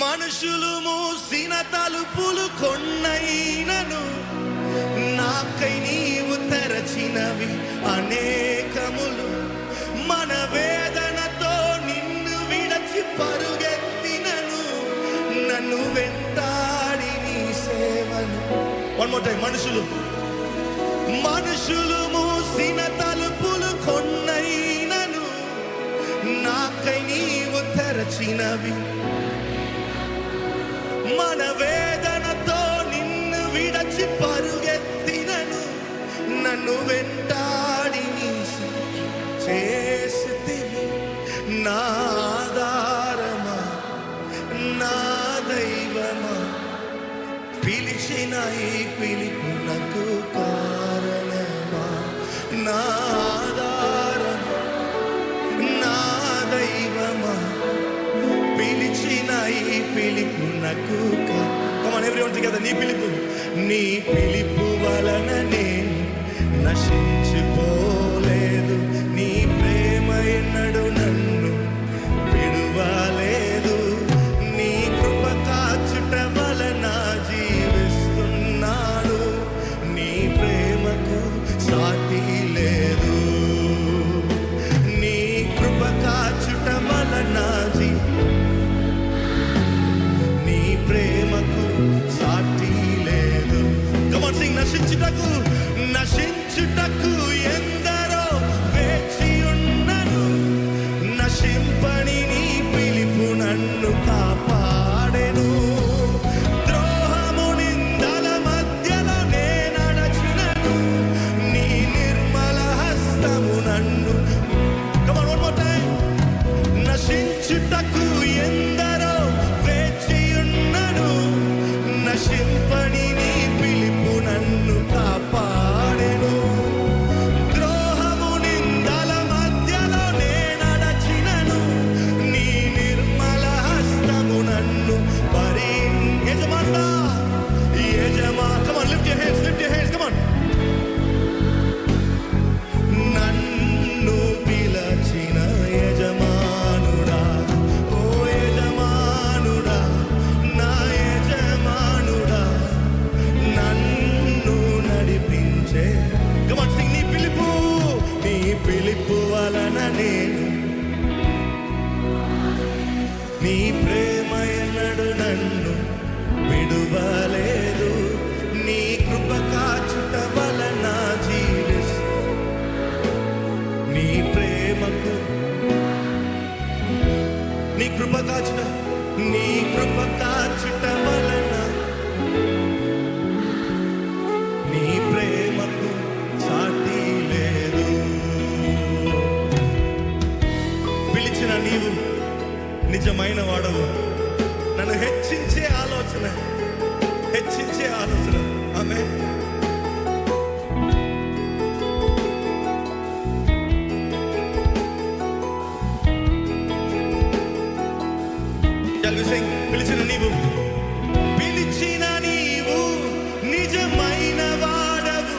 మనుషులు మూసిన తలుపులు కొన్నైనను నాకై నీవు తెరచినవి అనేకములు. మన వేదనతో నిన్ను విడచి పరుగెత్తినను నన్ను వెంటాడి నీ సేవను. One more time. మనుషులు మూసిన తలుపులు కొన్నైనను నాకై నీవు తెరచినవి. మన వేదనతో నిన్ను విడచి పరుగెత్తినను నన్ను వెంటాడి నీ చేసితివి. నా ఆధారమా, నా దైవమా, పిలిచిన ఈ పిలుపునకు కారణమా. నా ఆధారమా, నా దైవమా, పిలిచిన ఈ పిలుపునకు. Come on everyone together. నీ పిలుపు వలన నేను నశించిపోలేదు. నీ ప్రేమ ఎన్నడు నన్ను విడువలేదు. నీ కృప కాచుట వలన జీవిస్తున్నాను. నీ ప్రేమకు సాటి లేదు. నీ కృప కాచుట వలన నీ ప్రేమకు సాటి లేదు. Come on sing. నశించుటకు ఎందరో వేచి ఉన్నను. నశింపని నీ పిలుపు నన్ను కాపాడెను. ద్రోహము నిందల మధ్యలో నే నడచినను. నీ నిర్మల హస్తము నన్ను. Come on one more time. నశించుటకు ఎందరో వేచి ఉన్నను. నశింపని నీ పిలుపు నన్ను కాపాడెను. ద్రోహము నిందల మధ్యలో నే నడచినను. నీ నిర్మల హస్తము నన్ను యజమానుడా, Come on, lift your hands. Come on. నన్ను పిలచిన యజమానుడా, ఓ యజమానుడా, నా యజమానుడా, నన్ను నడిపించే. Come on sing. నీ పిలుపు వలన నేను, నీ ప్రేమ ఎన్నడు నన్ను విడువలేదు. నీ కృప కాచుట వలన జీవిస్తూ. నీ ప్రేమకు, నీ కృప కాచుట వలన నీ ప్రేమకు సాటి లేదు. పిలిచిన నీవు నిజమైన వాడవు. నన్ను హెచ్చించే ఆలోచన. ఆమేన్. పిలిచిన నీవు నిజమైన వాడవు.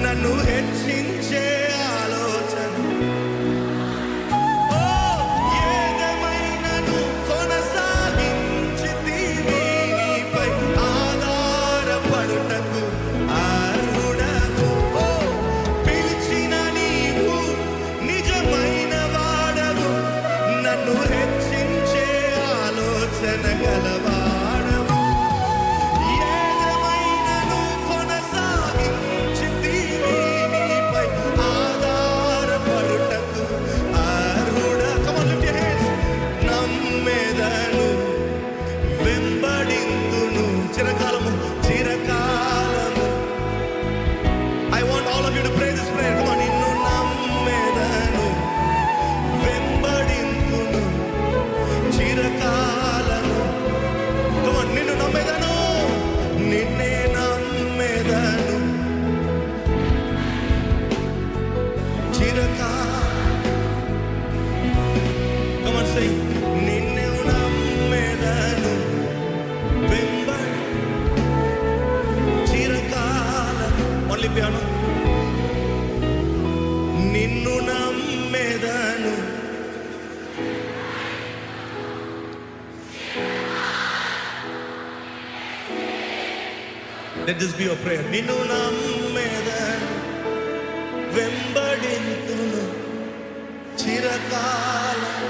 నన్ను హెచ్చించే ఆలోచన. ఏదేమైనను కొనసాగించితివి. నీపై ఆధారపడుటకు అర్హుడవు. పిలిచిన నీవు నిజమైన వాడవు. నన్ను హెచ్చించే ఆలోచన గలవాడవు. ఏదేమైనను కొనసాగించితివి. నీపై ఆధారపడుటకు అర్హుడా. Come on, lift your hands. నమ్మెదను, వెంబడింతును చిరకాలము. I want all of you to pray this prayer. Come on. నిన్ను నమ్మెదను, వెంబడింతును చిరకాలము. Come on. నిన్ను నమ్మెదను, నిన్నే నమ్మెదను Come on, say. నిన్నే నమ్మెదను, Let this be your prayer. నిన్ను నమ్మెదను వెంబడింతును చిరకాలం.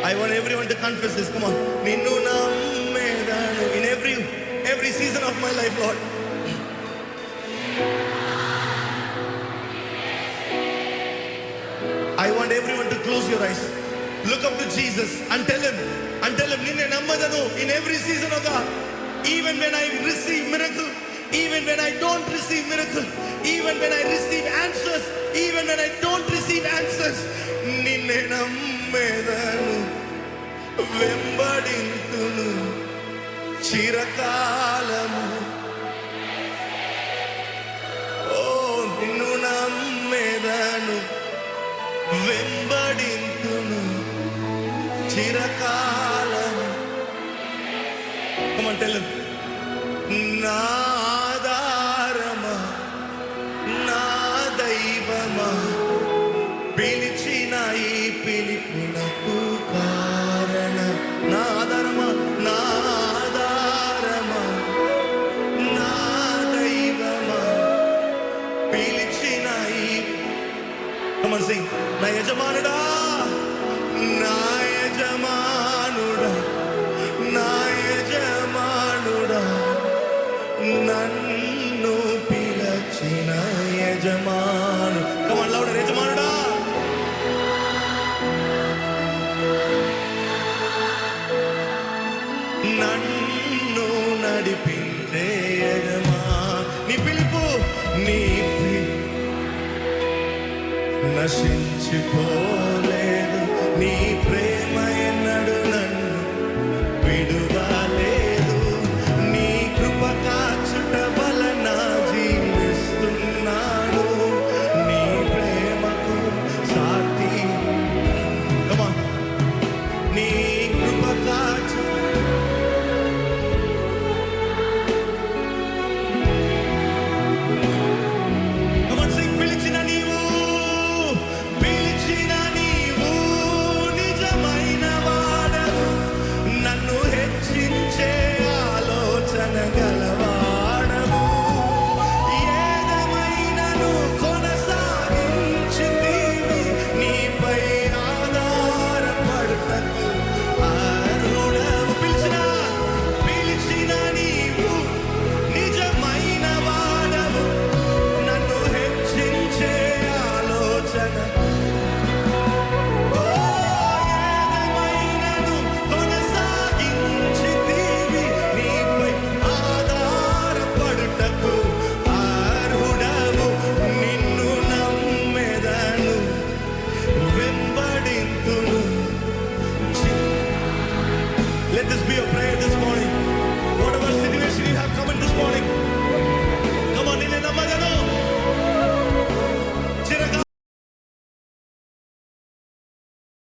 I want everyone to confess this. Come on. నిన్ను నమ్మెదను. In every season of my life, Lord. I want everyone to close your eyes. Look up to Jesus and tell him, నిన్నే నమ్మదను. In every season of God, even when I receive miracle, even when I don't receive miracle, even when I receive answers, even when I don't receive answers, నిన్నే నమ్మదను వెంబడింతును చిరకాలము. ఓ నిన్ను నమ్మదను వెంబడింతును చిరకాలము. Come on, tell him. నా ఆధారమా నా దైవమా పిలిచిన ఈ పిలుపునకు కారణం. నా ఆధారమా నా ఆధారమా నా దైవమా పిలిచిన ఈ. Come on, sing. నా యజమానుడా నా యజమానుడా నా యజమానుడా నన్ను పిలచిన యజమాను. Come on, louder. యజమానుడా నన్ను నడిపించే యజమా. నీ పిలుపు నశించిపోలేదు. నీ ప్రేమ ఎన్నడు నన్ను విడువలేదు. నీ కృప కాచుట వలన జీవిస్తున్నాను. నీ ప్రేమకు సాటి. Come on. నీ కృప కాచు. Come on, sing. పిలిచిన నీవు నిజమైన వాడవు. నన్ను హెచ్చించే ఆలోచన గలవాడవు. ఏదమైనను కొనసాగించింది నీపై ఆధారపడుటకు అర్హుడవు. పిలిచిన నీవు నిజమైన వాడవు. నన్ను హెచ్చించే ఆలోచన Let this be a prayer this morning.